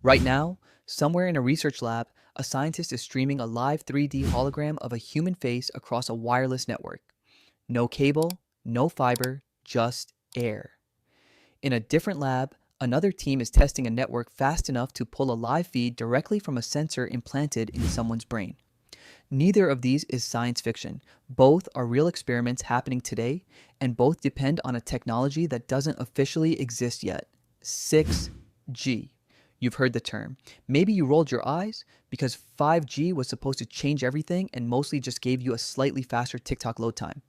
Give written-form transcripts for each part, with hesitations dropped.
Right now, somewhere in a research lab, a scientist is streaming a live 3D hologram of a human face across a wireless network. No cable, no fiber, just air. In a different lab, another team is testing a network fast enough to pull a live feed directly from a sensor implanted in someone's brain. Neither of these is science fiction. Both are real experiments happening today, and both depend on a technology that doesn't officially exist yet: 6G. You've heard the term. Maybe you rolled your eyes because 5G was supposed to change everything and mostly just gave you a slightly faster TikTok load time.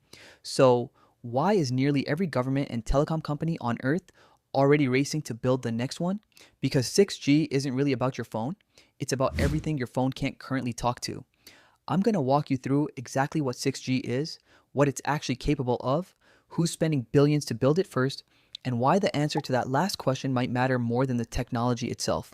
So, why is nearly every government and telecom company on Earth already racing to build the next one? Because 6G isn't really about your phone, it's about everything your phone can't currently talk to. I'm going to walk you through exactly what 6G is, what it's actually capable of, who's spending billions to build it first, and why the answer to that last question might matter more than the technology itself.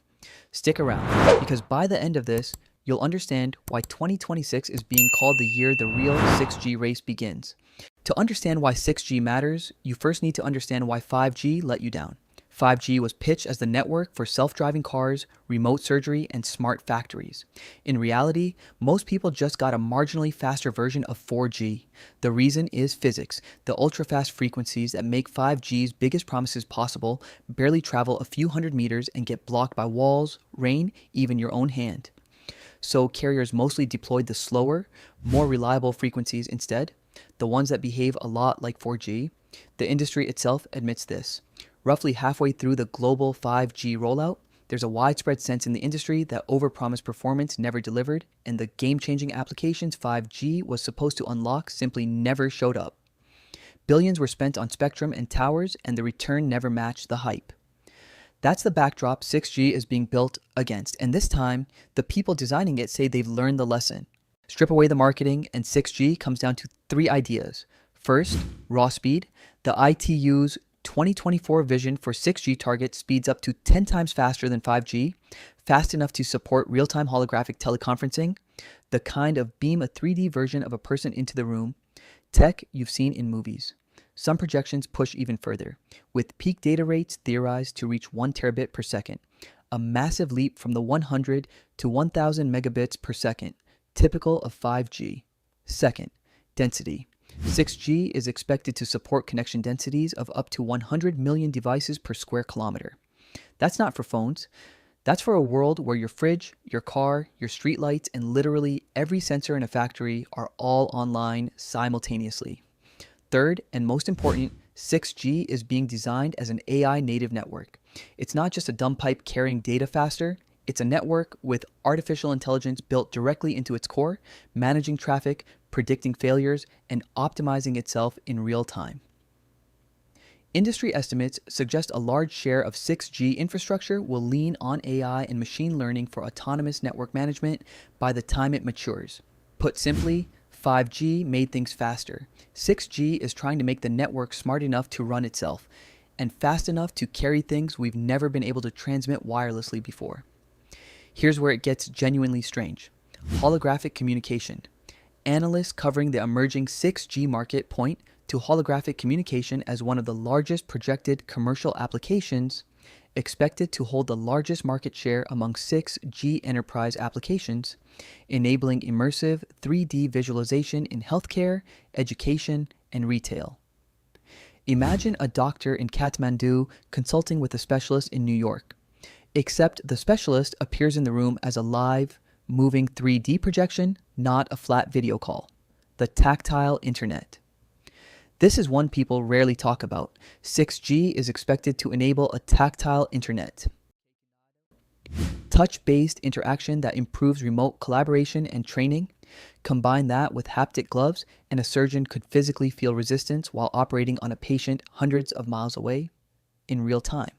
Stick around, because by the end of this, you'll understand why 2026 is being called the year the real 6G race begins. To understand why 6G matters, you first need to understand why 5G let you down. 5G was pitched as the network for self-driving cars, remote surgery, and smart factories. In reality, most people just got a marginally faster version of 4G. The reason is physics. The ultra-fast frequencies that make 5G's biggest promises possible barely travel a few hundred meters and get blocked by walls, rain, even your own hand. So carriers mostly deployed the slower, more reliable frequencies instead, the ones that behave a lot like 4G. The industry itself admits this. Roughly halfway through the global 5G rollout, there's a widespread sense in the industry that overpromised performance never delivered, and the game-changing applications 5G was supposed to unlock simply never showed up. Billions were spent on spectrum and towers, and the return never matched the hype. That's the backdrop 6G is being built against, and this time, the people designing it say they've learned the lesson. Strip away the marketing, and 6G comes down to three ideas. First, raw speed. The ITU's 2024 vision for 6G target speeds up to 10 times faster than 5G, fast enough to support real-time holographic teleconferencing, the kind of beam a 3D version of a person into the room, tech you've seen in movies. Some projections push even further, with peak data rates theorized to reach 1 terabit per second, a massive leap from the 100 to 1000 megabits per second, typical of 5G. Second, density. 6G is expected to support connection densities of up to 100 million devices per square kilometer. That's not for phones. That's for a world where your fridge, your car, your streetlights, and literally every sensor in a factory are all online simultaneously. Third, and most important, 6G is being designed as an AI native network. It's not just a dumb pipe carrying data faster. It's a network with artificial intelligence built directly into its core, managing traffic, predicting failures, and optimizing itself in real time. Industry estimates suggest a large share of 6G infrastructure will lean on AI and machine learning for autonomous network management by the time it matures. Put simply, 5G made things faster. 6G is trying to make the network smart enough to run itself, and fast enough to carry things we've never been able to transmit wirelessly before. Here's where it gets genuinely strange. Holographic communication. Analysts covering the emerging 6G market point to holographic communication as one of the largest projected commercial applications, expected to hold the largest market share among 6G enterprise applications, enabling immersive 3D visualization in healthcare, education, and retail. Imagine a doctor in Kathmandu consulting with a specialist in New York, except the specialist appears in the room as a live, moving 3D projection, not a flat video call. The tactile internet. This is one people rarely talk about. 6G is expected to enable a tactile internet. Touch-based interaction that improves remote collaboration and training. Combine that with haptic gloves, and a surgeon could physically feel resistance while operating on a patient hundreds of miles away in real time.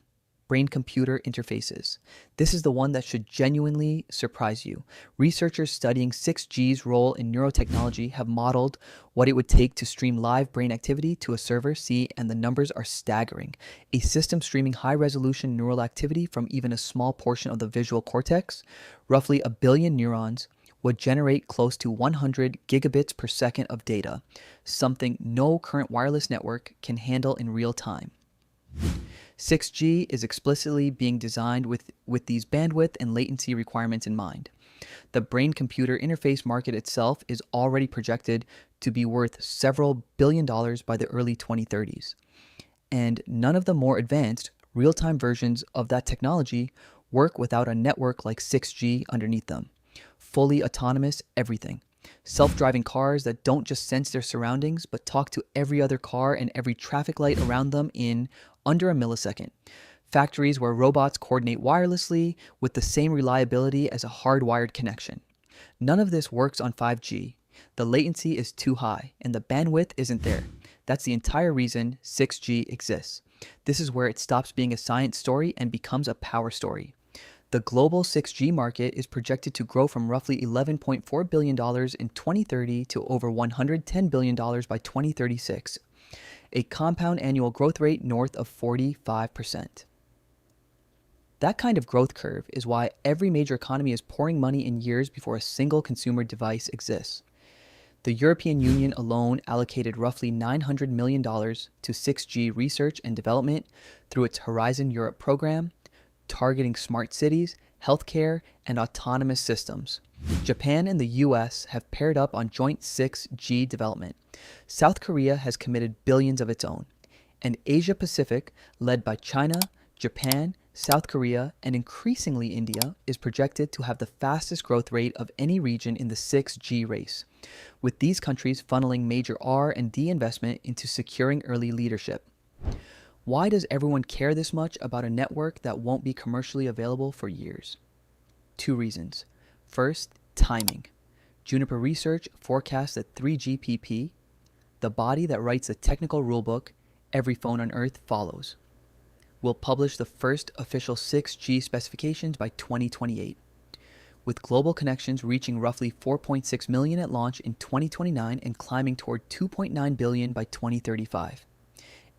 Brain-computer interfaces. This is the one that should genuinely surprise you. Researchers studying 6G's role in neurotechnology have modeled what it would take to stream live brain activity to a server, and the numbers are staggering. A system streaming high-resolution neural activity from even a small portion of the visual cortex, roughly a billion neurons, would generate close to 100 gigabits per second of data, something no current wireless network can handle in real time. 6G is explicitly being designed with these bandwidth and latency requirements in mind. The brain-computer interface market itself is already projected to be worth several billion dollars by the early 2030s. And none of the more advanced, real-time versions of that technology work without a network like 6G underneath them. Fully autonomous everything. Self-driving cars that don't just sense their surroundings, but talk to every other car and every traffic light around them in under a millisecond. Factories where robots coordinate wirelessly with the same reliability as a hardwired connection. None of this works on 5G. The latency is too high, and the bandwidth isn't there. That's the entire reason 6G exists. This is where it stops being a science story and becomes a power story. The global 6G market is projected to grow from roughly $11.4 billion in 2030 to over $110 billion by 2036, a compound annual growth rate north of 45%. That kind of growth curve is why every major economy is pouring money in years before a single consumer device exists. The European Union alone allocated roughly $900 million to 6G research and development through its Horizon Europe program, targeting smart cities, healthcare, and autonomous systems. Japan and the US have paired up on joint 6G development. South Korea has committed billions of its own. And Asia Pacific, led by China, Japan, South Korea, and increasingly India, is projected to have the fastest growth rate of any region in the 6G race, with these countries funneling major R&D investment into securing early leadership. Why does everyone care this much about a network that won't be commercially available for years? 2 reasons. First, timing. Juniper Research forecasts that 3GPP, the body that writes the technical rulebook every phone on Earth follows, will publish the first official 6G specifications by 2028, with global connections reaching roughly 4.6 million at launch in 2029 and climbing toward 2.9 billion by 2035.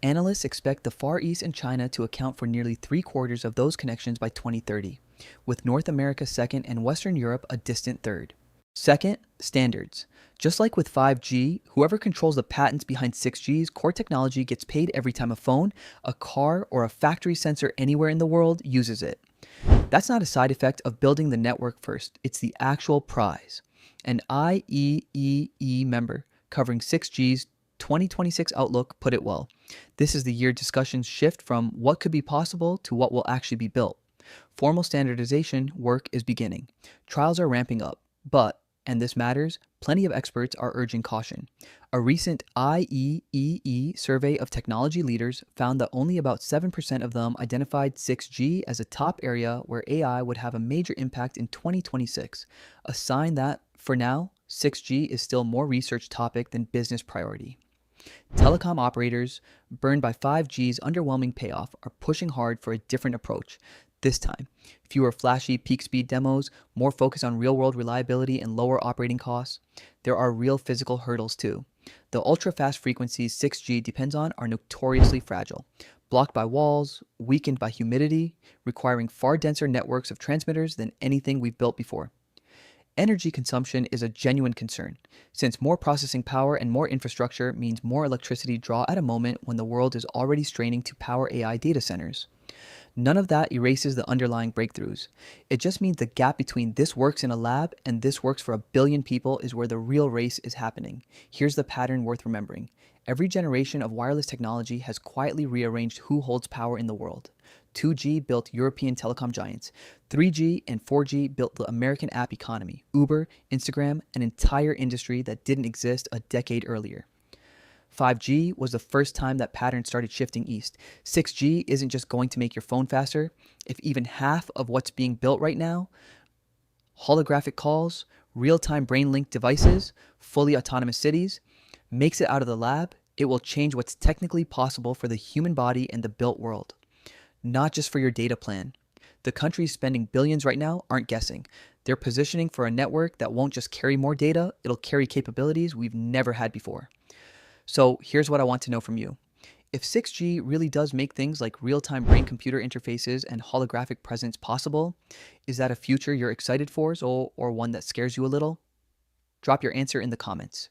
Analysts expect the Far East and China to account for nearly 3/4 of those connections by 2030, with North America second and Western Europe a distant third. Second, standards. Just like with 5G, whoever controls the patents behind 6G's core technology gets paid every time a phone, a car, or a factory sensor anywhere in the world uses it. That's not a side effect of building the network first, it's the actual prize. An IEEE member covering 6G's 2026 outlook put it well. This is the year discussions shift from what could be possible to what will actually be built. Formal standardization work is beginning. Trials are ramping up, but, and this matters, plenty of experts are urging caution. A recent IEEE survey of technology leaders found that only about 7% of them identified 6G as a top area where AI would have a major impact in 2026, a sign that, for now, 6G is still more research topic than business priority. Telecom operators, burned by 5G's underwhelming payoff, are pushing hard for a different approach. This time, fewer flashy peak speed demos, more focus on real-world reliability and lower operating costs. There are real physical hurdles too. The ultra-fast frequencies 6G depends on are notoriously fragile, blocked by walls, weakened by humidity, requiring far denser networks of transmitters than anything we've built before. Energy consumption is a genuine concern, since more processing power and more infrastructure means more electricity draw at a moment when the world is already straining to power AI data centers. None of that erases the underlying breakthroughs. It just means the gap between this works in a lab and this works for a billion people is where the real race is happening. Here's the pattern worth remembering. Every generation of wireless technology has quietly rearranged who holds power in the world. 2G built European telecom giants. 3G and 4G built the American app economy, Uber, Instagram, an entire industry that didn't exist a decade earlier. 5G was the first time that pattern started shifting east. 6G isn't just going to make your phone faster. If even half of what's being built right now, holographic calls, real-time brain-linked devices, fully autonomous cities, makes it out of the lab, it will change what's technically possible for the human body and the built world. Not just for your data plan. The countries spending billions right now aren't guessing. They're positioning for a network that won't just carry more data, it'll carry capabilities we've never had before. So here's what I want to know from you. If 6G really does make things like real-time brain-computer interfaces and holographic presence possible, is that a future you're excited for or one that scares you a little? Drop your answer in the comments.